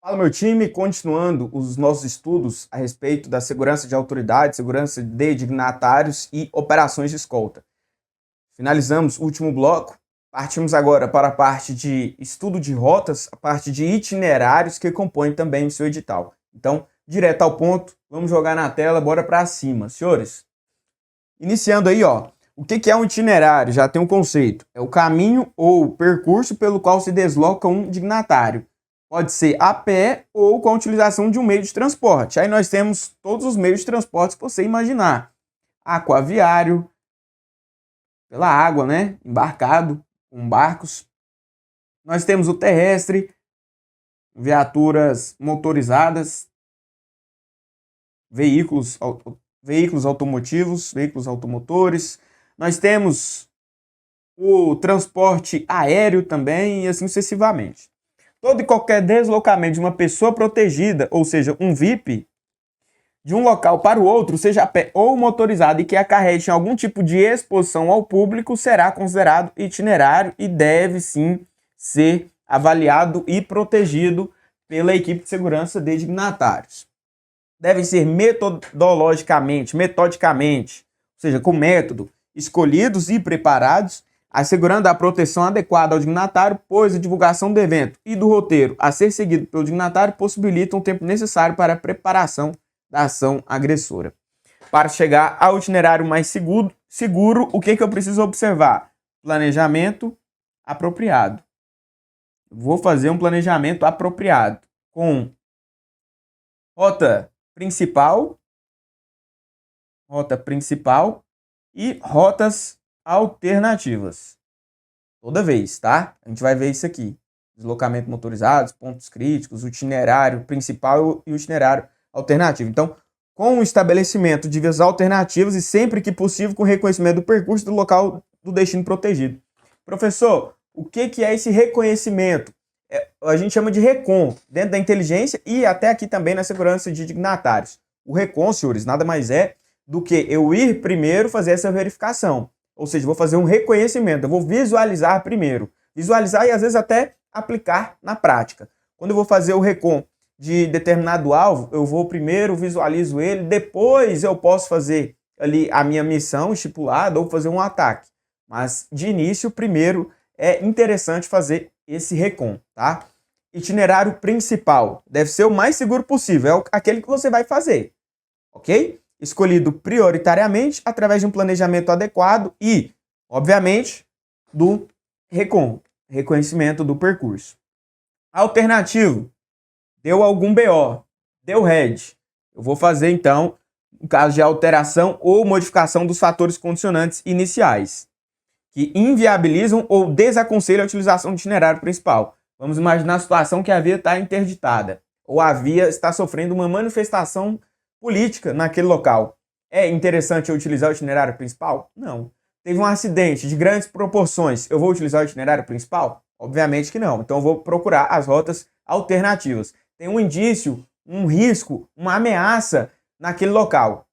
Fala, meu time, continuando os nossos estudos a respeito da segurança de autoridades, segurança de dignatários e operações de escolta. Finalizamos o último bloco, partimos agora para a parte de estudo de rotas, a parte de itinerários que compõe também o seu edital. Então, direto ao ponto, vamos jogar na tela, bora para cima. Senhores, iniciando aí, ó, o que é um itinerário? Já tem um conceito, é o caminho ou percurso pelo qual se desloca um dignatário. Pode ser a pé ou com a utilização de um meio de transporte. Aí nós temos todos os meios de transporte que você imaginar. Aquaviário, pela água, né? Embarcado, com barcos. Nós temos o terrestre, viaturas motorizadas, veículos automotivos, veículos automotores. Nós temos o transporte aéreo também e assim sucessivamente. Todo e qualquer deslocamento de uma pessoa protegida, ou seja, um VIP, de um local para o outro, seja a pé ou motorizado, e que acarrete em algum tipo de exposição ao público, será considerado itinerário e deve sim ser avaliado e protegido pela equipe de segurança de dignatários. Devem ser metodicamente, ou seja, com método, escolhidos e preparados, assegurando a proteção adequada ao dignatário, pois a divulgação do evento e do roteiro a ser seguido pelo dignatário possibilitam o tempo necessário para a preparação da ação agressora. Para chegar ao itinerário mais seguro, o que eu preciso observar? Planejamento apropriado. Vou fazer um planejamento apropriado com rota principal e rotas alternativas. Toda vez, tá? A gente vai ver isso aqui. Deslocamento motorizados, pontos críticos, o itinerário principal e o itinerário alternativo. Então, com o estabelecimento de vias alternativas e sempre que possível com reconhecimento do percurso do local do destino protegido. Professor, o que é esse reconhecimento? A gente chama de RECON, dentro da inteligência e até aqui também na segurança de dignatários. O RECON, senhores, nada mais é do que eu ir primeiro fazer essa verificação. Ou seja, vou fazer um reconhecimento, eu vou visualizar primeiro. Visualizar e às vezes até aplicar na prática. Quando eu vou fazer o RECON de determinado alvo, eu vou primeiro, visualizo ele, depois eu posso fazer ali a minha missão estipulada ou fazer um ataque. Mas de início, primeiro, é interessante fazer esse RECON, tá? Itinerário principal deve ser o mais seguro possível, é aquele que você vai fazer, ok? Escolhido prioritariamente através de um planejamento adequado e, obviamente, do RECON, reconhecimento do percurso. Alternativo, deu algum BO, deu red. Eu vou fazer, então, no caso de alteração ou modificação dos fatores condicionantes iniciais, que inviabilizam ou desaconselham a utilização do itinerário principal. Vamos imaginar a situação que a via está interditada, ou a via está sofrendo uma manifestação política naquele local. É interessante eu utilizar o itinerário principal? Não. Teve um acidente de grandes proporções, eu vou utilizar o itinerário principal? Obviamente que não. Então eu vou procurar as rotas alternativas. Tem um indício, um risco, uma ameaça naquele local.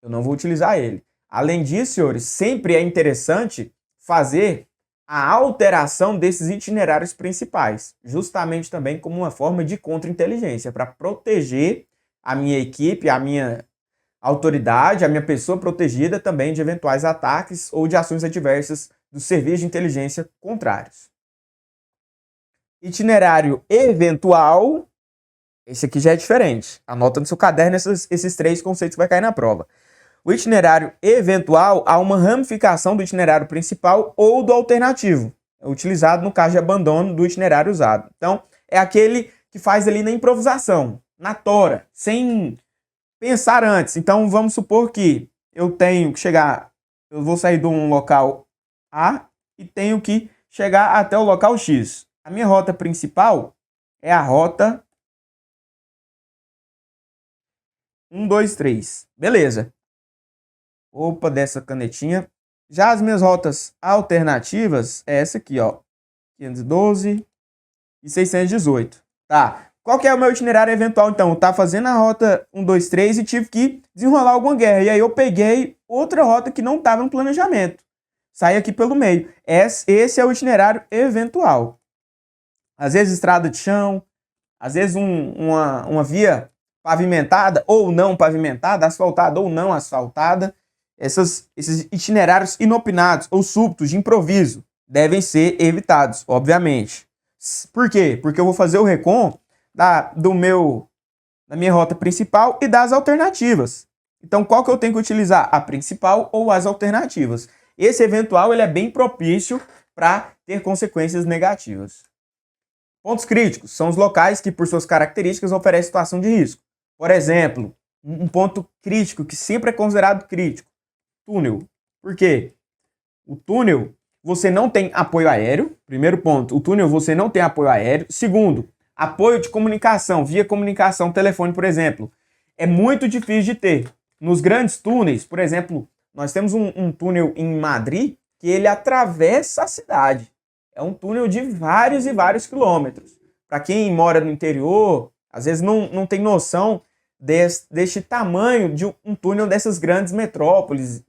Eu não vou utilizar ele. Além disso, senhores, sempre é interessante fazer a alteração desses itinerários principais, justamente também como uma forma de contra-inteligência, para proteger a minha equipe, a minha autoridade, a minha pessoa protegida também de eventuais ataques ou de ações adversas dos serviços de inteligência contrários. Itinerário eventual, esse aqui já é diferente. Anota no seu caderno esses três conceitos que vai cair na prova. O itinerário eventual há uma ramificação do itinerário principal ou do alternativo, utilizado no caso de abandono do itinerário usado. Então, é aquele que faz ali na improvisação, na tora, sem pensar antes. Então, vamos supor que eu tenho que chegar, eu vou sair de um local A e tenho que chegar até o local X. A minha rota principal é a rota 1, 2, 3. Beleza. Opa, dessa canetinha. Já as minhas rotas alternativas é essa aqui, ó. 512 e 618. Tá. Qual que é o meu itinerário eventual, então? Eu tava fazendo a rota 1, 2, 3 e tive que desenrolar alguma guerra. E aí eu peguei outra rota que não estava no planejamento. Saí aqui pelo meio. Esse é o itinerário eventual. Às vezes estrada de chão, Às vezes uma via pavimentada ou não pavimentada, asfaltada ou não asfaltada, esses itinerários inopinados ou súbitos de improviso devem ser evitados, obviamente. Por quê? Porque eu vou fazer o recon da minha rota principal e das alternativas. Então, qual que eu tenho que utilizar? A principal ou as alternativas? Esse eventual ele é bem propício para ter consequências negativas. Pontos críticos são os locais que, por suas características, oferecem situação de risco. Por exemplo, um ponto crítico que sempre é considerado crítico: túnel. Por quê? O túnel, você não tem apoio aéreo. Primeiro ponto, o túnel você não tem apoio aéreo. Segundo, apoio de comunicação, via comunicação, telefone, por exemplo, é muito difícil de ter. Nos grandes túneis, por exemplo, nós temos um túnel em Madrid que ele atravessa a cidade. É um túnel de vários e vários quilômetros. Para quem mora no interior, às vezes não tem noção deste tamanho de um túnel dessas grandes metrópoles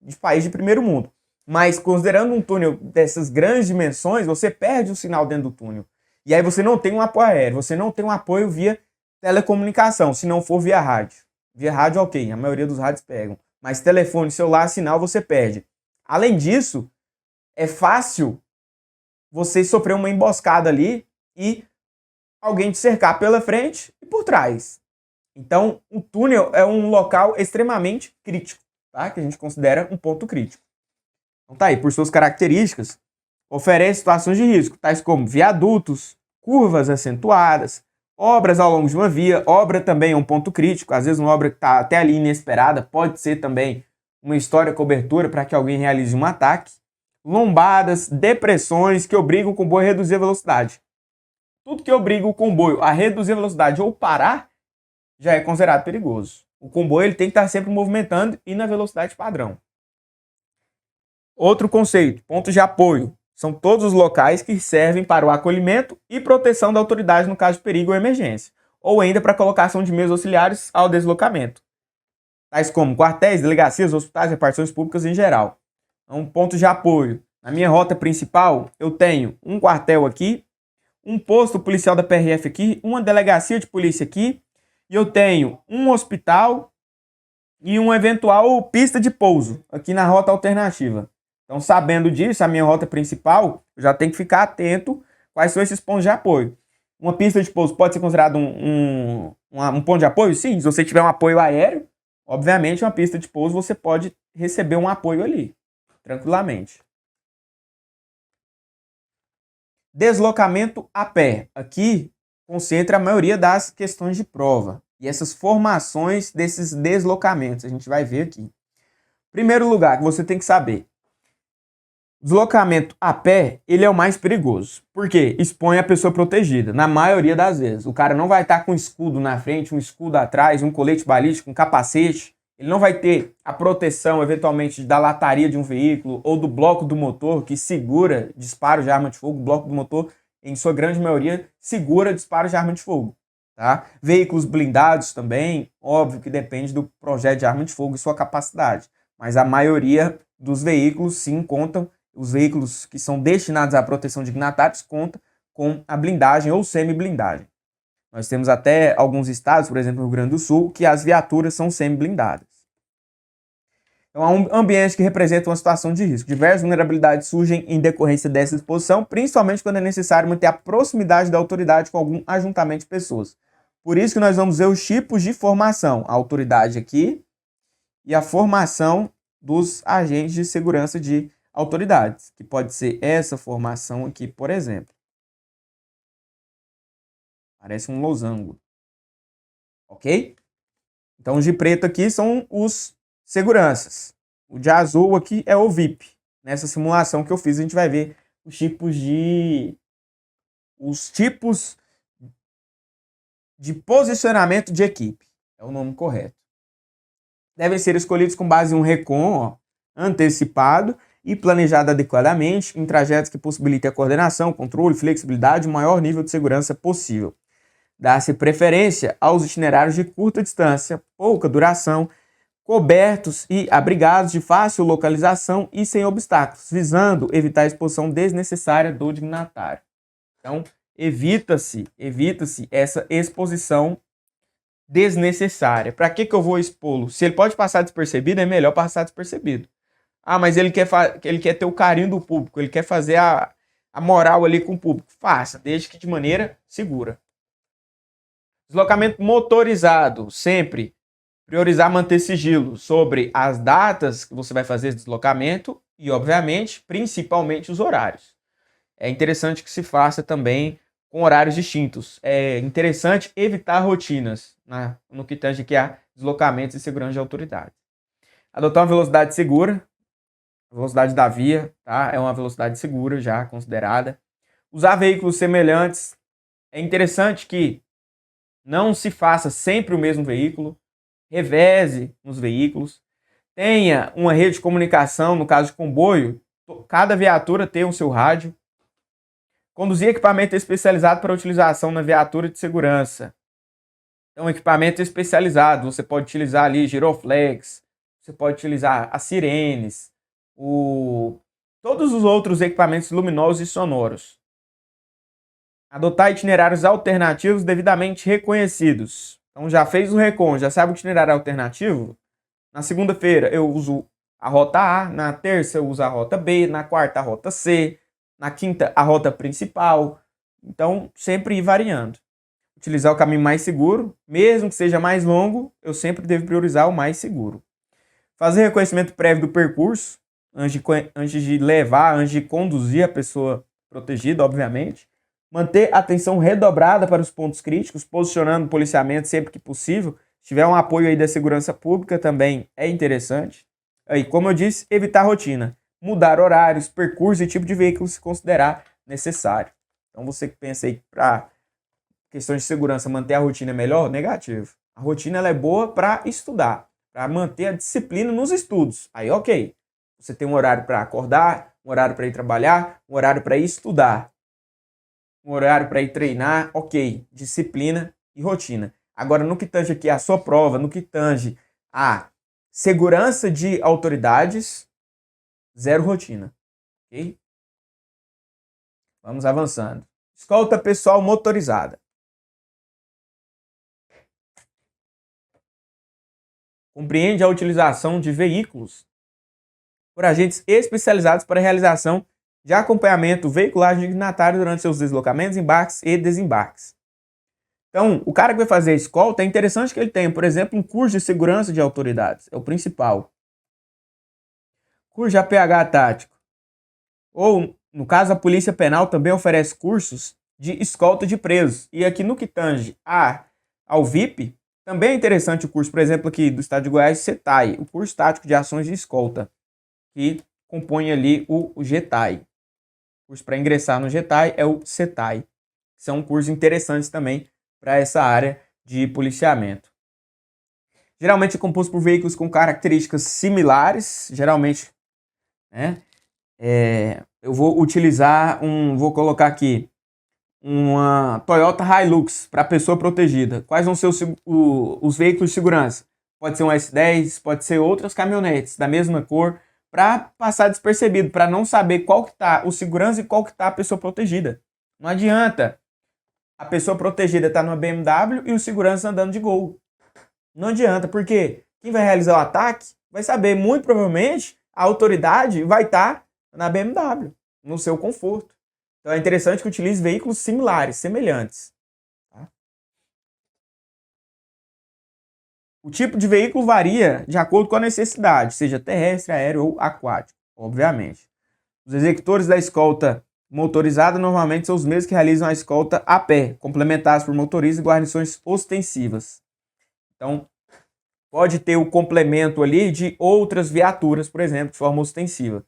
de país de primeiro mundo. Mas considerando um túnel dessas grandes dimensões, você perde o sinal dentro do túnel. E aí você não tem um apoio aéreo, você não tem um apoio via telecomunicação, se não for via rádio. Via rádio, ok, a maioria dos rádios pegam. Mas telefone, celular, sinal, você perde. Além disso, é fácil você sofrer uma emboscada ali e alguém te cercar pela frente e por trás. Então, o túnel é um local extremamente crítico, tá? Que a gente considera um ponto crítico. Então tá aí, por suas características, oferece situações de risco, tais como viadutos, curvas acentuadas, obras ao longo de uma via. Obra também é um ponto crítico, às vezes uma obra que está até ali inesperada, pode ser também uma história cobertura para que alguém realize um ataque. Lombadas, depressões que obrigam o comboio a reduzir a velocidade. Tudo que obriga o comboio a reduzir a velocidade ou parar já é considerado perigoso. O comboio ele tem que estar sempre movimentando e na velocidade padrão. Outro conceito, pontos de apoio. São todos os locais que servem para o acolhimento e proteção da autoridade no caso de perigo ou emergência, ou ainda para a colocação de meios auxiliares ao deslocamento, tais como quartéis, delegacias, hospitais, repartições públicas em geral. Então, pontos de apoio. Na minha rota principal, eu tenho um quartel aqui, um posto policial da PRF aqui, uma delegacia de polícia aqui, e eu tenho um hospital e uma eventual pista de pouso aqui na rota alternativa. Então, sabendo disso, a minha rota principal, eu já tenho que ficar atento quais são esses pontos de apoio. Uma pista de pouso pode ser considerado um ponto de apoio? Sim, se você tiver um apoio aéreo, obviamente uma pista de pouso você pode receber um apoio ali, tranquilamente. Deslocamento a pé. Aqui concentra a maioria das questões de prova e essas formações desses deslocamentos. A gente vai ver aqui. Primeiro lugar que você tem que saber. Deslocamento a pé, ele é o mais perigoso. Por quê? Expõe a pessoa protegida, na maioria das vezes. O cara não vai estar com um escudo na frente, um escudo atrás, um colete balístico, um capacete. Ele não vai ter a proteção, eventualmente, da lataria de um veículo ou do bloco do motor que segura disparo de arma de fogo. O bloco do motor, em sua grande maioria, segura disparo de arma de fogo. Tá? Veículos blindados também, óbvio que depende do projeto de arma de fogo e sua capacidade. Mas a maioria dos veículos, sim, contam. Os veículos que são destinados à proteção de dignatários contam com a blindagem ou semi-blindagem. Nós temos até alguns estados, por exemplo, no Rio Grande do Sul, que as viaturas são semi-blindadas. Então, é um ambiente que representa uma situação de risco. Diversas vulnerabilidades surgem em decorrência dessa exposição, principalmente quando é necessário manter a proximidade da autoridade com algum ajuntamento de pessoas. Por isso que nós vamos ver os tipos de formação. A autoridade aqui e a formação dos agentes de segurança de autoridades, que pode ser essa formação aqui, por exemplo. Parece um losango. Ok? Então, os de preto aqui são os seguranças. O de azul aqui é o VIP. Nessa simulação que eu fiz, a gente vai ver os tipos de posicionamento de equipe. É o nome correto. Devem ser escolhidos com base em um recon antecipado e planejado adequadamente em trajetos que possibilitem a coordenação, controle, flexibilidade e o maior nível de segurança possível. Dá-se preferência aos itinerários de curta distância, pouca duração, cobertos e abrigados de fácil localização e sem obstáculos, visando evitar a exposição desnecessária do dignatário. Então, evita-se essa exposição desnecessária. Para que eu vou expô-lo? Se ele pode passar despercebido, é melhor passar despercebido. Ah, mas ele quer ter o carinho do público, ele quer fazer a moral ali com o público. Faça, desde que de maneira segura. Deslocamento motorizado, sempre priorizar manter sigilo sobre as datas que você vai fazer esse deslocamento e, obviamente, principalmente os horários. É interessante que se faça também com horários distintos. É interessante evitar rotinas, né, no que tange aqui a deslocamentos e segurança de autoridade. Adotar uma velocidade segura, a velocidade da via, tá? É uma velocidade segura já considerada. Usar veículos semelhantes. É interessante que não se faça sempre o mesmo veículo, reveze nos veículos, tenha uma rede de comunicação, no caso de comboio, cada viatura tem o seu rádio, conduzir equipamento especializado para utilização na viatura de segurança. Então, equipamento especializado, você pode utilizar ali giroflex, você pode utilizar as sirenes, todos os outros equipamentos luminosos e sonoros. Adotar itinerários alternativos devidamente reconhecidos. Então já fez o recon, já sabe o itinerário alternativo? Na segunda-feira eu uso a rota A, na terça eu uso a rota B, na quarta a rota C, na quinta a rota principal. Então sempre ir variando. Utilizar o caminho mais seguro, mesmo que seja mais longo, eu sempre devo priorizar o mais seguro. Fazer reconhecimento prévio do percurso, antes de conduzir a pessoa protegida, obviamente. Manter atenção redobrada para os pontos críticos, posicionando o policiamento sempre que possível. Se tiver um apoio aí da segurança pública também é interessante. Aí, como eu disse, evitar rotina. Mudar horários, percurso e tipo de veículo se considerar necessário. Então você que pensa aí para questões de segurança manter a rotina é melhor, negativo. A rotina ela é boa para estudar, para manter a disciplina nos estudos. Aí ok, você tem um horário para acordar, um horário para ir trabalhar, um horário para ir estudar. Um horário para ir treinar, ok, disciplina e rotina. Agora, no que tange aqui a sua prova, no que tange a segurança de autoridades, zero rotina, ok? Vamos avançando. Escolta pessoal motorizada. Compreende a utilização de veículos por agentes especializados para a realização de acompanhamento veicular dignatário durante seus deslocamentos, embarques e desembarques. Então, o cara que vai fazer a escolta, é interessante que ele tenha, por exemplo, um curso de segurança de autoridades. É o principal. Curso de APH tático. Ou, no caso, a Polícia Penal também oferece cursos de escolta de presos. E aqui no que tange ao VIP, também é interessante o curso, por exemplo, aqui do estado de Goiás, CETAI, o curso tático de ações de escolta, que compõe ali o GETAI. O curso para ingressar no GETAI é o CETAI, que são cursos interessantes também para essa área de policiamento. Geralmente é composto por veículos com características similares, geralmente, né? Eu vou vou colocar aqui uma Toyota Hilux para pessoa protegida. Quais vão ser os veículos de segurança? Pode ser um S10, pode ser outras caminhonetes da mesma cor, para passar despercebido, para não saber qual que tá o segurança e qual que tá a pessoa protegida. Não adianta a pessoa protegida estar numa BMW e o segurança andando de Gol. Não adianta, porque quem vai realizar o ataque vai saber, muito provavelmente, a autoridade vai estar na BMW, no seu conforto. Então é interessante que utilize veículos similares, semelhantes. Tá? O tipo de veículo varia de acordo com a necessidade, seja terrestre, aéreo ou aquático, obviamente. Os executores da escolta motorizada normalmente são os mesmos que realizam a escolta a pé, complementados por motoristas e guarnições ostensivas. Então, pode ter o complemento ali de outras viaturas, por exemplo, de forma ostensiva.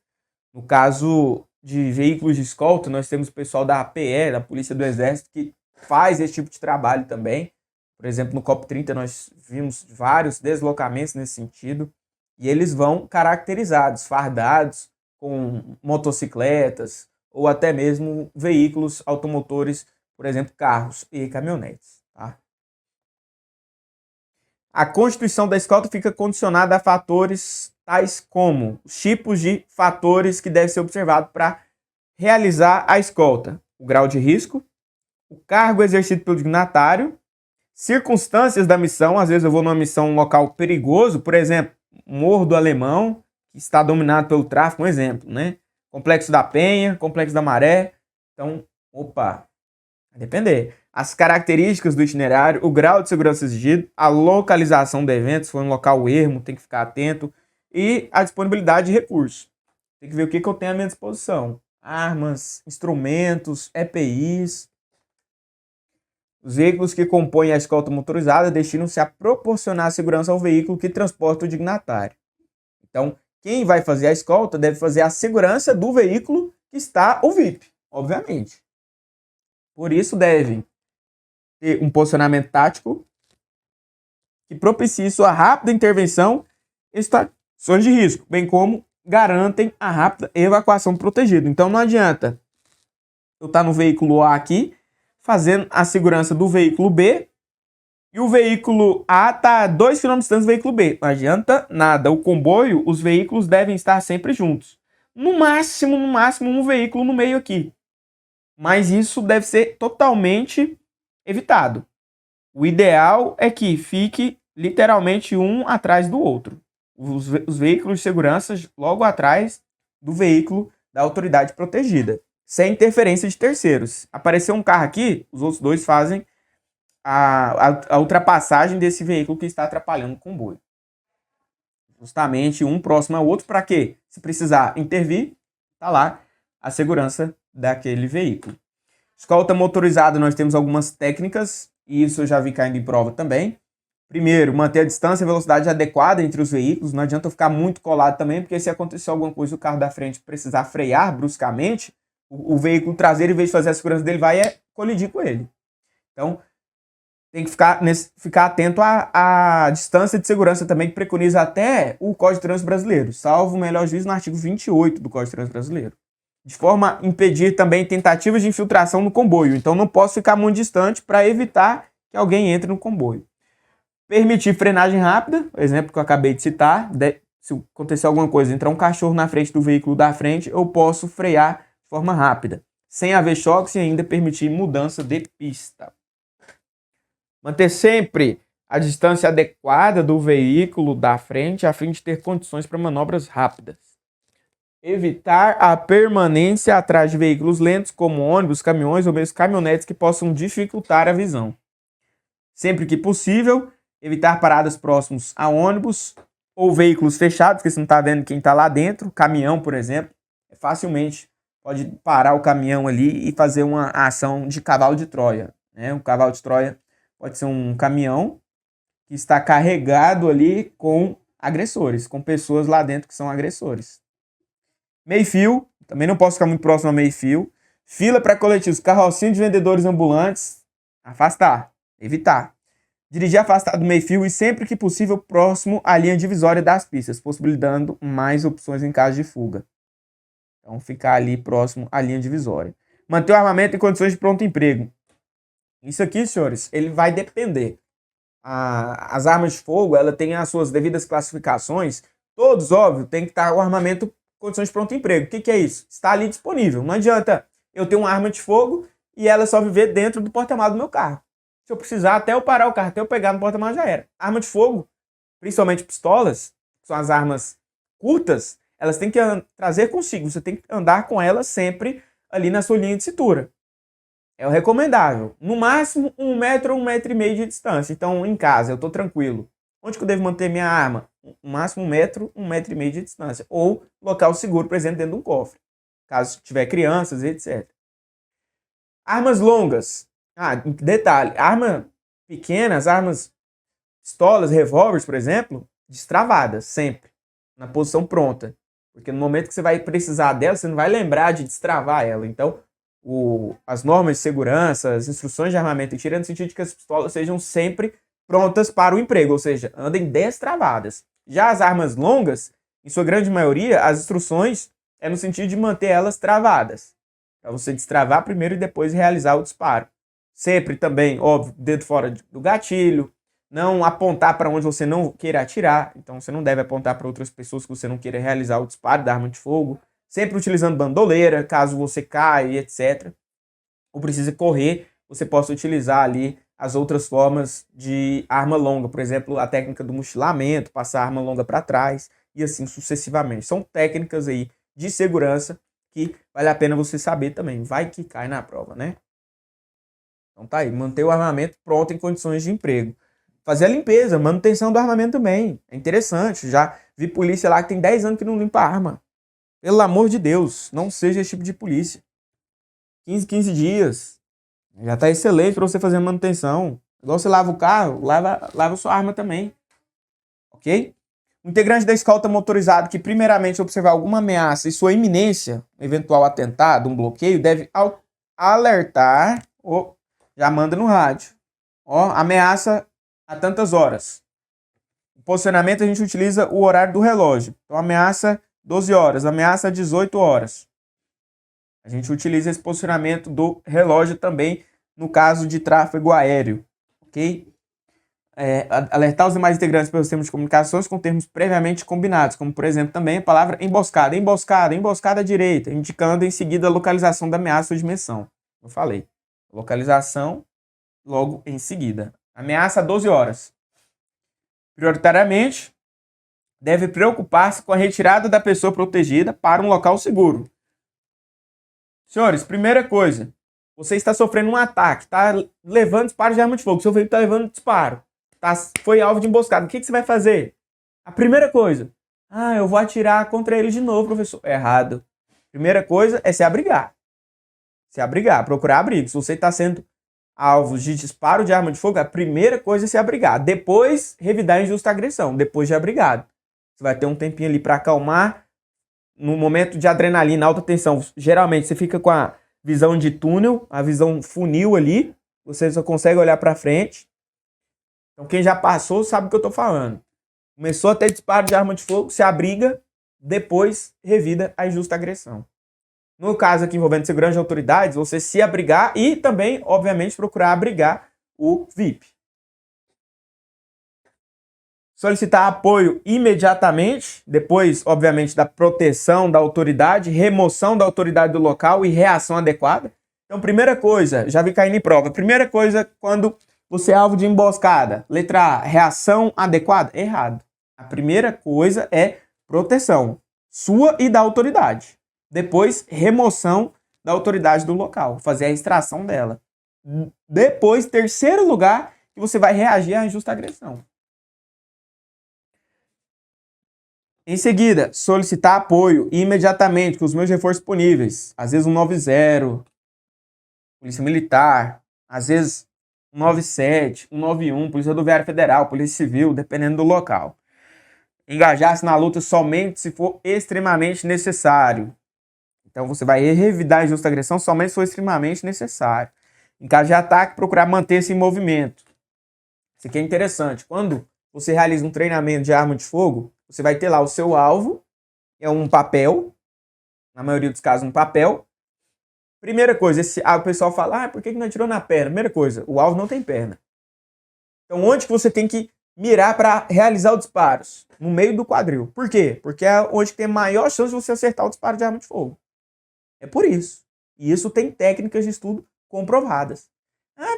No caso de veículos de escolta, nós temos o pessoal da APE, da Polícia do Exército, que faz esse tipo de trabalho também. Por exemplo, no COP30 nós vimos vários deslocamentos nesse sentido, e eles vão caracterizados, fardados, com motocicletas ou até mesmo veículos automotores, por exemplo, carros e caminhonetes. Tá? A constituição da escolta fica condicionada a fatores tais como os tipos de fatores que devem ser observados para realizar a escolta: o grau de risco, o cargo exercido pelo dignatário, circunstâncias da missão, às vezes eu vou numa missão em um local perigoso, por exemplo, Morro do Alemão, que está dominado pelo tráfico, um exemplo, né? Complexo da Penha, Complexo da Maré. Então, vai depender. As características do itinerário, o grau de segurança exigido, a localização do evento, se for um local ermo, tem que ficar atento, e a disponibilidade de recursos. Tem que ver o que eu tenho à minha disposição. Armas, instrumentos, EPIs. Os veículos que compõem a escolta motorizada destinam-se a proporcionar segurança ao veículo que transporta o dignatário. Então, quem vai fazer a escolta deve fazer a segurança do veículo que está o VIP, obviamente. Por isso, devem ter um posicionamento tático que propicie sua rápida intervenção em situações de risco, bem como garantem a rápida evacuação do protegido. Então, não adianta eu estar no veículo A aqui, fazendo a segurança do veículo B, e o veículo A está a 2 km distante do veículo B. Não adianta nada. O comboio, os veículos devem estar sempre juntos. No máximo, um veículo no meio aqui. Mas isso deve ser totalmente evitado. O ideal é que fique literalmente um atrás do outro. Os veículos de segurança logo atrás do veículo da autoridade protegida, sem interferência de terceiros. Apareceu um carro aqui, os outros dois fazem a ultrapassagem desse veículo que está atrapalhando o comboio. Justamente um próximo ao outro, para quê? Se precisar intervir, está lá a segurança daquele veículo. Escolta motorizada, nós temos algumas técnicas, e isso eu já vi caindo em prova também. Primeiro, manter a distância e a velocidade adequada entre os veículos. Não adianta eu ficar muito colado também, porque se acontecer alguma coisa, o carro da frente precisar frear bruscamente, o veículo traseiro, em vez de fazer a segurança dele, vai colidir com ele. Então, tem que ficar atento à distância de segurança também, que preconiza até o Código de Trânsito Brasileiro, salvo o melhor juízo no artigo 28 do Código de Trânsito Brasileiro. De forma a impedir também tentativas de infiltração no comboio. Então, não posso ficar muito distante para evitar que alguém entre no comboio. Permitir frenagem rápida, o exemplo que eu acabei de citar. Se acontecer alguma coisa, entrar um cachorro na frente do veículo da frente, eu posso frear de forma rápida, sem haver choques, e ainda permitir mudança de pista. Manter sempre a distância adequada do veículo da frente, a fim de ter condições para manobras rápidas. Evitar a permanência atrás de veículos lentos, como ônibus, caminhões ou mesmo caminhonetes que possam dificultar a visão. Sempre que possível, evitar paradas próximos a ônibus ou veículos fechados, porque você não está vendo quem está lá dentro. Caminhão, por exemplo, facilmente pode parar o caminhão ali e fazer uma ação de cavalo de Troia. Um cavalo de Troia pode ser um caminhão que está carregado ali com agressores, com pessoas lá dentro que são agressores. Meio-fio, também não posso ficar muito próximo ao meio-fio. Fila para coletivos, carrocinha de vendedores ambulantes, afastar, evitar. Dirigir afastado do meio-fio e sempre que possível próximo à linha divisória das pistas, possibilitando mais opções em caso de fuga. Então ficar ali próximo à linha divisória. Manter o armamento em condições de pronto emprego. Isso aqui, senhores, ele vai depender. As armas de fogo, ela tem as suas devidas classificações. Todos, óbvio, tem que estar o armamento em condições de pronto emprego. O que é isso? Está ali disponível. Não adianta eu ter uma arma de fogo e ela só viver dentro do porta-malas do meu carro. Se eu precisar, até eu parar o carro, até eu pegar no porta-malas já era. Arma de fogo, principalmente pistolas, que são as armas curtas, elas têm que trazer consigo. Você tem que andar com elas sempre ali na sua linha de cintura. É o recomendável. No máximo, 1 metro ou 1,5 metro de distância. Então, em casa, eu estou tranquilo. Onde que eu devo manter minha arma? No máximo 1 metro, 1,5 metro de distância. Ou local seguro, por exemplo, dentro de um cofre. Caso tiver crianças, etc. Armas longas. Detalhe. Arma pequenas, armas, pistolas, revólveres, por exemplo, destravadas, sempre. Na posição pronta. Porque no momento que você vai precisar dela, você não vai lembrar de destravar ela. Então, as normas de segurança, as instruções de armamento e tiro no sentido de que as pistolas sejam sempre prontas para o emprego, ou seja, andem destravadas. Já as armas longas, em sua grande maioria, as instruções é no sentido de manter elas travadas, para você destravar primeiro e depois realizar o disparo. Sempre também, óbvio, dedo fora do gatilho, não apontar para onde você não queira atirar, então você não deve apontar para outras pessoas que você não queira realizar o disparo da arma de fogo. Sempre utilizando bandoleira, caso você caia e etc. Ou precisa correr, você possa utilizar ali as outras formas de arma longa, por exemplo, a técnica do mochilamento, passar a arma longa para trás e assim sucessivamente. São técnicas aí de segurança que vale a pena você saber também. Vai que cai na prova, né? Então tá aí, manter o armamento pronto em condições de emprego. Fazer a limpeza, manutenção do armamento também. É interessante. Já vi polícia lá que tem 10 anos que não limpa a arma. Pelo amor de Deus, não seja esse tipo de polícia. 15 dias. Já tá excelente para você fazer a manutenção. Igual você lava o carro, lava sua arma também. Ok? O integrante da escolta motorizada que primeiramente observar alguma ameaça e sua iminência, eventual atentado, um bloqueio, deve alertar ou já manda no rádio. Ó, ameaça a tantas horas. O posicionamento a gente utiliza o horário do relógio. Então ameaça 12 horas, ameaça 18 horas. A gente utiliza esse posicionamento do relógio também no caso de tráfego aéreo, ok? Alertar os demais integrantes pelos termos de comunicações com termos previamente combinados, como por exemplo também a palavra emboscada, emboscada, emboscada à direita, indicando em seguida a localização da ameaça ou dimensão. Eu falei, localização logo em seguida. Ameaça a 12 horas. Prioritariamente, deve preocupar-se com a retirada da pessoa protegida para um local seguro. Senhores, primeira coisa, você está sofrendo um ataque, está levando disparo de arma de fogo, seu veículo está levando disparo, foi alvo de emboscada, o que você vai fazer? A primeira coisa, eu vou atirar contra ele de novo, professor. Errado. Primeira coisa é se abrigar. Se abrigar, procurar abrigo. Se você está sendo alvo de disparo de arma de fogo, a primeira coisa é se abrigar. Depois, revidar injusta agressão, depois de abrigado. Você vai ter um tempinho ali para acalmar. No momento de adrenalina, alta tensão, geralmente você fica com a visão de túnel, a visão funil ali, você só consegue olhar para frente. Então quem já passou sabe o que eu estou falando. Começou a ter disparo de arma de fogo, se abriga, depois revida a injusta agressão. No caso aqui envolvendo segurança de autoridades, você se abrigar e também, obviamente, procurar abrigar o VIP. Solicitar apoio imediatamente, depois, obviamente, da proteção da autoridade, remoção da autoridade do local e reação adequada. Então, primeira coisa, já vi caindo em prova. Primeira coisa, quando você é alvo de emboscada, letra A, reação adequada? Errado. A primeira coisa é proteção sua e da autoridade. Depois, remoção da autoridade do local, fazer a extração dela. Depois, terceiro lugar, que você vai reagir à injusta agressão. Em seguida, solicitar apoio imediatamente com os meus reforços disponíveis. Às vezes 190, Polícia Militar, às vezes 197, 191, Polícia Rodoviária Federal, Polícia Civil, dependendo do local. Engajar-se na luta somente se for extremamente necessário. Então você vai revidar a injusta agressão somente se for extremamente necessário. Em caso de ataque, procurar manter-se em movimento. Isso aqui é interessante. Quando você realiza um treinamento de arma de fogo, você vai ter lá o seu alvo, é um papel, na maioria dos casos um papel. Primeira coisa, o pessoal fala, por que não atirou na perna? Primeira coisa, o alvo não tem perna. Então onde que você tem que mirar para realizar os disparos? No meio do quadril. Por quê? Porque é onde tem maior chance de você acertar o disparo de arma de fogo. É por isso. E isso tem técnicas de estudo comprovadas.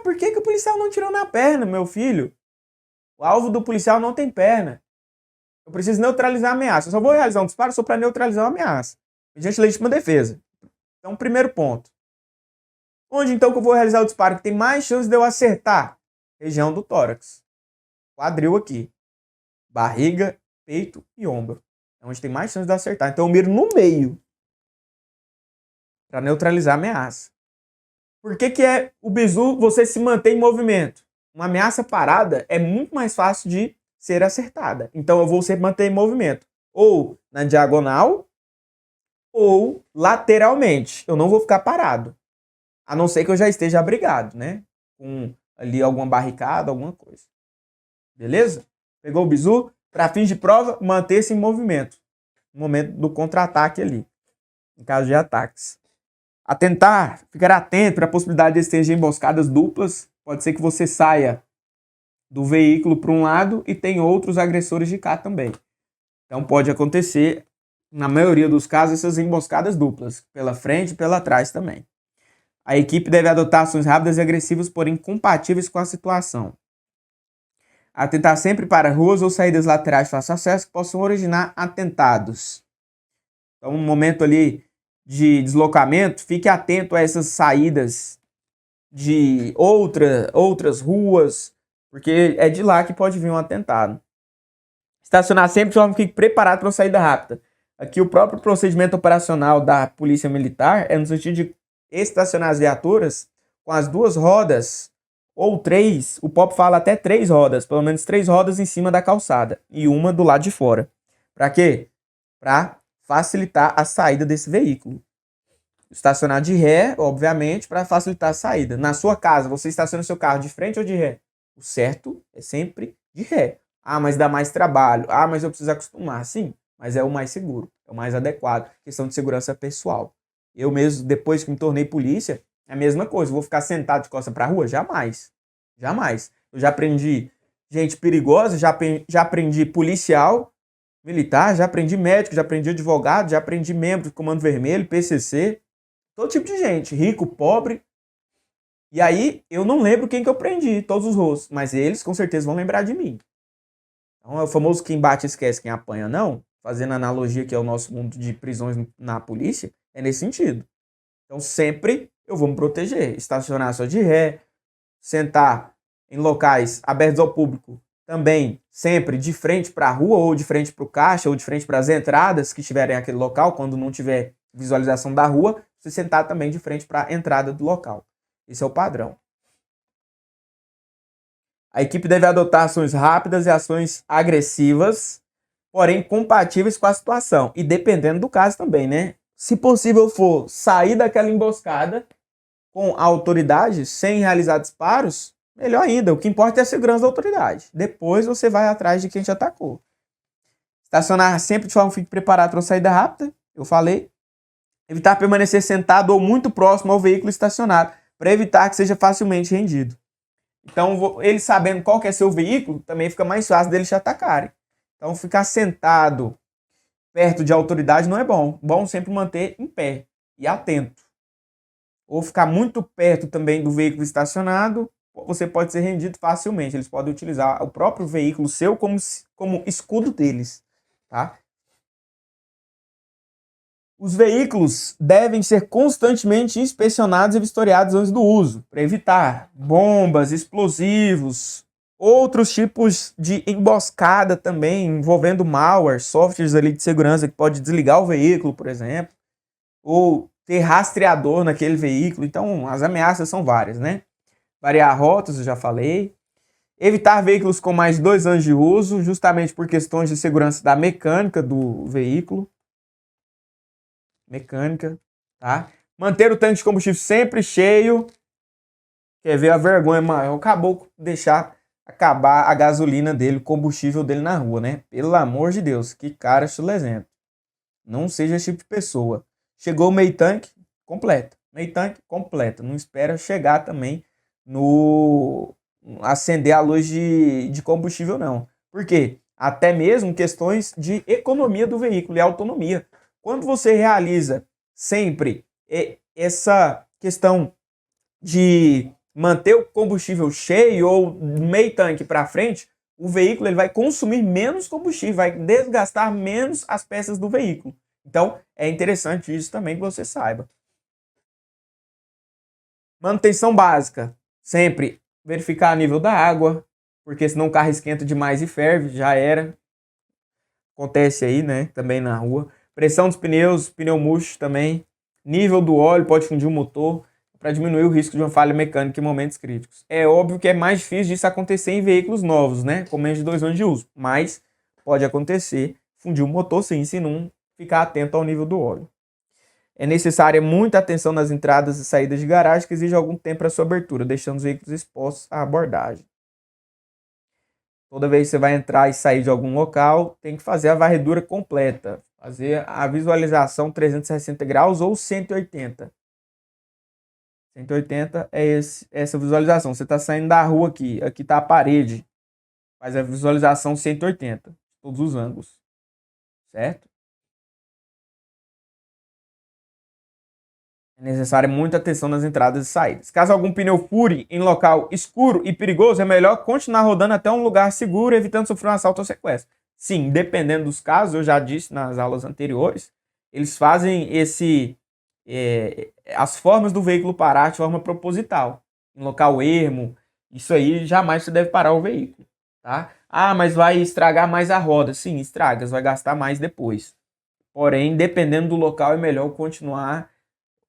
Por que o policial não tirou na perna, meu filho? O alvo do policial não tem perna. Eu preciso neutralizar a ameaça. Eu só vou realizar um disparo só para neutralizar a ameaça. Mediante legítima defesa. Então, primeiro ponto. Onde então que eu vou realizar o disparo que tem mais chance de eu acertar? Região do tórax. Quadril aqui. Barriga, peito e ombro. É onde tem mais chance de eu acertar. Então eu miro no meio. Para neutralizar a ameaça. Por que é o bizu você se mantém em movimento? Uma ameaça parada é muito mais fácil de ser acertada. Então eu vou sempre manter em movimento. Ou na diagonal, ou lateralmente. Eu não vou ficar parado. A não ser que eu já esteja abrigado, né? Com ali alguma barricada, alguma coisa. Beleza? Pegou o bizu? Para fins de prova, manter-se em movimento. No momento do contra-ataque ali. Em caso de ataques. Ficar atento para a possibilidade de existir emboscadas duplas. Pode ser que você saia do veículo para um lado e tem outros agressores de cá também. Então pode acontecer, na maioria dos casos, essas emboscadas duplas, pela frente e pela trás também. A equipe deve adotar ações rápidas e agressivas, porém compatíveis com a situação. Atentar sempre para ruas ou saídas laterais de fácil acesso que possam originar atentados. Então, no momento ali de deslocamento, fique atento a essas saídas de outras ruas, porque é de lá que pode vir um atentado. Estacionar sempre de forma que fique preparado para uma saída rápida. Aqui o próprio procedimento operacional da Polícia Militar é no sentido de estacionar as viaturas com as duas rodas ou três, o POP fala até 3 rodas, pelo menos 3 rodas em cima da calçada e uma do lado de fora. Para quê? Para facilitar a saída desse veículo. Estacionar de ré, obviamente, para facilitar a saída. Na sua casa, você estaciona seu carro de frente ou de ré? O certo é sempre de ré. Ah, mas dá mais trabalho. Ah, mas eu preciso acostumar. Sim, mas é o mais seguro, é o mais adequado. Questão de segurança pessoal. Eu mesmo, depois que me tornei polícia, é a mesma coisa. Vou ficar sentado de costas para a rua? Jamais. Jamais. Eu já aprendi gente perigosa, já aprendi policial militar, já aprendi médico, já aprendi advogado, já aprendi membro do Comando Vermelho, PCC, todo tipo de gente, rico, pobre. E aí eu não lembro quem que eu prendi, todos os rostos, mas eles com certeza vão lembrar de mim. Então é o famoso quem bate esquece, quem apanha não, fazendo analogia que é o nosso mundo de prisões na polícia, é nesse sentido. Então sempre eu vou me proteger, estacionar só de ré, sentar em locais abertos ao público, também sempre de frente para a rua, ou de frente para o caixa, ou de frente para as entradas que estiverem naquele local, quando não tiver visualização da rua, você sentar também de frente para a entrada do local. Esse é o padrão. A equipe deve adotar ações rápidas e ações agressivas, porém compatíveis com a situação. E dependendo do caso também, né? Se possível for sair daquela emboscada com a autoridade, sem realizar disparos, melhor ainda. O que importa é a segurança da autoridade. Depois você vai atrás de quem te atacou. Estacionar sempre de forma que fique preparado para uma saída rápida, eu falei. Evitar permanecer sentado ou muito próximo ao veículo estacionado, para evitar que seja facilmente rendido. Então, ele sabendo qual que é seu veículo, também fica mais fácil deles te atacarem. Então, ficar sentado perto de autoridade não é bom. Bom sempre manter em pé e atento. Ou ficar muito perto também do veículo estacionado, você pode ser rendido facilmente. Eles podem utilizar o próprio veículo seu como escudo deles, tá? Os veículos devem ser constantemente inspecionados e vistoriados antes do uso, para evitar bombas, explosivos, outros tipos de emboscada também, envolvendo malware, softwares ali de segurança que pode desligar o veículo, por exemplo, ou ter rastreador naquele veículo. Então, as ameaças são várias, né? Variar rotas, eu já falei. Evitar veículos com mais de 2 anos de uso, justamente por questões de segurança da mecânica do veículo. Mecânica, tá? Manter o tanque de combustível sempre cheio. Quer ver a vergonha maior? Acabou deixar acabar a gasolina dele, o combustível dele na rua, né? Pelo amor de Deus, que cara chulesento. Não seja esse tipo de pessoa. Chegou o meio tanque, completa. Meio tanque, completa. Não espera chegar também no acender a luz de combustível, não. Por quê? Até mesmo questões de economia do veículo e autonomia. Quando você realiza sempre essa questão de manter o combustível cheio ou meio tanque para frente, o veículo ele vai consumir menos combustível, vai desgastar menos as peças do veículo. Então, é interessante isso também que você saiba. Manutenção básica. Sempre verificar o nível da água, porque senão o carro esquenta demais e ferve, já era. Acontece aí, né? Também na rua. Pressão dos pneus, pneu murcho também. Nível do óleo pode fundir o motor para diminuir o risco de uma falha mecânica em momentos críticos. É óbvio que é mais difícil disso acontecer em veículos novos, né? Com menos de 2 anos de uso. Mas pode acontecer, fundir o motor sim, se não ficar atento ao nível do óleo. É necessária muita atenção nas entradas e saídas de garagem que exige algum tempo para sua abertura, deixando os veículos expostos à abordagem. Toda vez que você vai entrar e sair de algum local, tem que fazer a varredura completa. Fazer a visualização 360 graus ou 180. 180 é essa visualização. Você está saindo da rua aqui está a parede. Faz a visualização 180, todos os ângulos. Certo? É necessária muita atenção nas entradas e saídas. Caso algum pneu fure em local escuro e perigoso, é melhor continuar rodando até um lugar seguro, evitando sofrer um assalto ou sequestro. Sim, dependendo dos casos, eu já disse nas aulas anteriores, eles fazem as formas do veículo parar de forma proposital. Em local ermo, isso aí jamais você deve parar o veículo, tá? Ah, mas vai estragar mais a roda. Sim, estraga, vai gastar mais depois. Porém, dependendo do local, é melhor continuar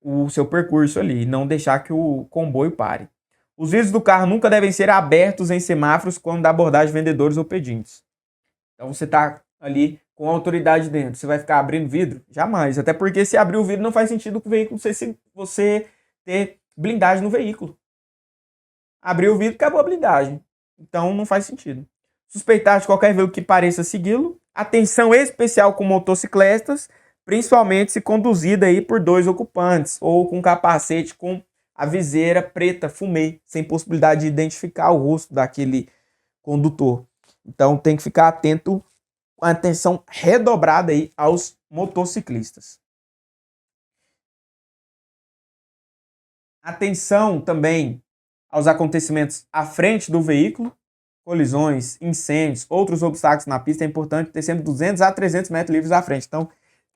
o seu percurso ali, não deixar que o comboio pare. Os vidros do carro nunca devem ser abertos em semáforos quando da abordagem de vendedores ou pedintes. Então você está ali com a autoridade dentro, você vai ficar abrindo vidro? Jamais, até porque se abrir o vidro não faz sentido com o veículo você ter blindagem no veículo. Abrir o vidro, acabou a blindagem. Então não faz sentido. Suspeitar de qualquer veículo que pareça segui-lo. Atenção especial com motocicletas, principalmente se conduzida aí por 2 ocupantes ou com capacete com a viseira preta, fumê, sem possibilidade de identificar o rosto daquele condutor. Então tem que ficar atento, com atenção redobrada aí aos motociclistas. Atenção também aos acontecimentos à frente do veículo, colisões, incêndios, outros obstáculos na pista. É importante ter sempre 200 a 300 metros livres à frente. Então,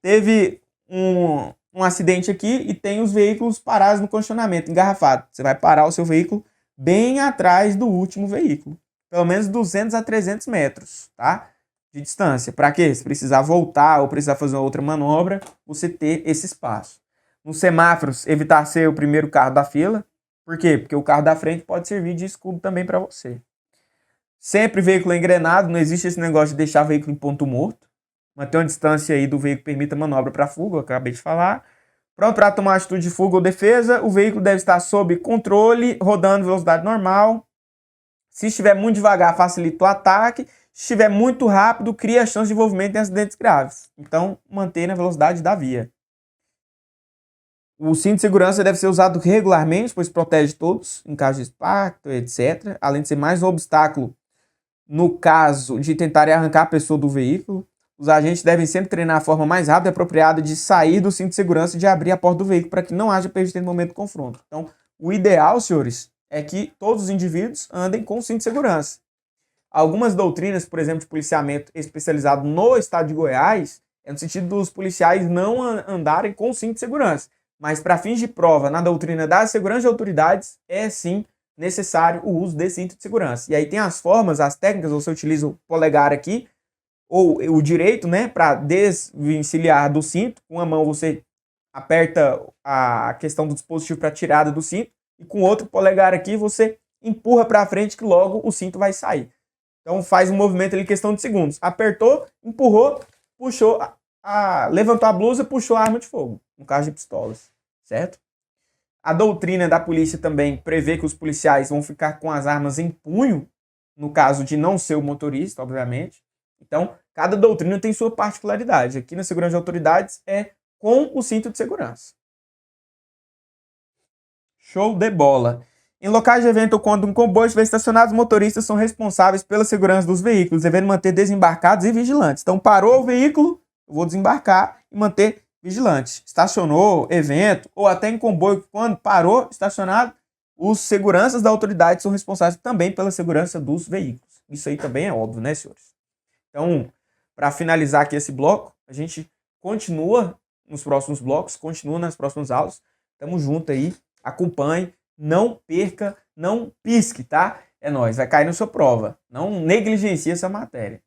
teve um acidente aqui e tem os veículos parados no congestionamento, engarrafado. Você vai parar o seu veículo bem atrás do último veículo. Pelo menos 200 a 300 metros, tá? De distância. Para quê? Se precisar voltar ou precisar fazer outra manobra, você ter esse espaço. Nos semáforos, evitar ser o primeiro carro da fila. Por quê? Porque o carro da frente pode servir de escudo também para você. Sempre veículo engrenado, não existe esse negócio de deixar veículo em ponto morto. Manter uma distância aí do veículo permita manobra para fuga, eu acabei de falar. Pronto para tomar atitude de fuga ou defesa, o veículo deve estar sob controle, rodando velocidade normal. Se estiver muito devagar, facilita o ataque. Se estiver muito rápido, cria a chance de envolvimento em acidentes graves. Então, mantenha a velocidade da via. O cinto de segurança deve ser usado regularmente, pois protege todos, em caso de impacto, etc. Além de ser mais um obstáculo no caso de tentarem arrancar a pessoa do veículo. Os agentes devem sempre treinar a forma mais rápida e apropriada de sair do cinto de segurança e de abrir a porta do veículo para que não haja prejuízo no momento do confronto. Então, o ideal, senhores, é que todos os indivíduos andem com cinto de segurança. Algumas doutrinas, por exemplo, de policiamento especializado no estado de Goiás, é no sentido dos policiais não andarem com cinto de segurança. Mas para fins de prova, na doutrina da segurança de autoridades, é sim necessário o uso desse cinto de segurança. E aí tem as formas, as técnicas, você utiliza o polegar aqui, ou o direito, né, para desvencilhar do cinto. Com uma mão você aperta a questão do dispositivo para tirada do cinto, e com outro polegar aqui você empurra para frente que logo o cinto vai sair. Então faz um movimento ali, questão de segundos. Apertou, empurrou, puxou, levantou a blusa, puxou a arma de fogo, no caso de pistolas, certo? A doutrina da polícia também prevê que os policiais vão ficar com as armas em punho, no caso de não ser o motorista, obviamente. Então, cada doutrina tem sua particularidade. Aqui na segurança de autoridades é com o cinto de segurança. Show de bola! Em locais de evento ou quando um comboio estiver estacionado, os motoristas são responsáveis pela segurança dos veículos, devendo manter desembarcados e vigilantes. Então, parou o veículo, eu vou desembarcar e manter vigilante. Estacionou, evento, ou até em comboio, quando parou, estacionado, os seguranças da autoridade são responsáveis também pela segurança dos veículos. Isso aí também é óbvio, né, senhores? Então, para finalizar aqui esse bloco, a gente continua nos próximos blocos, continua nas próximas aulas. Tamo junto aí, acompanhe, não perca, não pisque, tá? É nóis, vai cair na sua prova. Não negligencie essa matéria.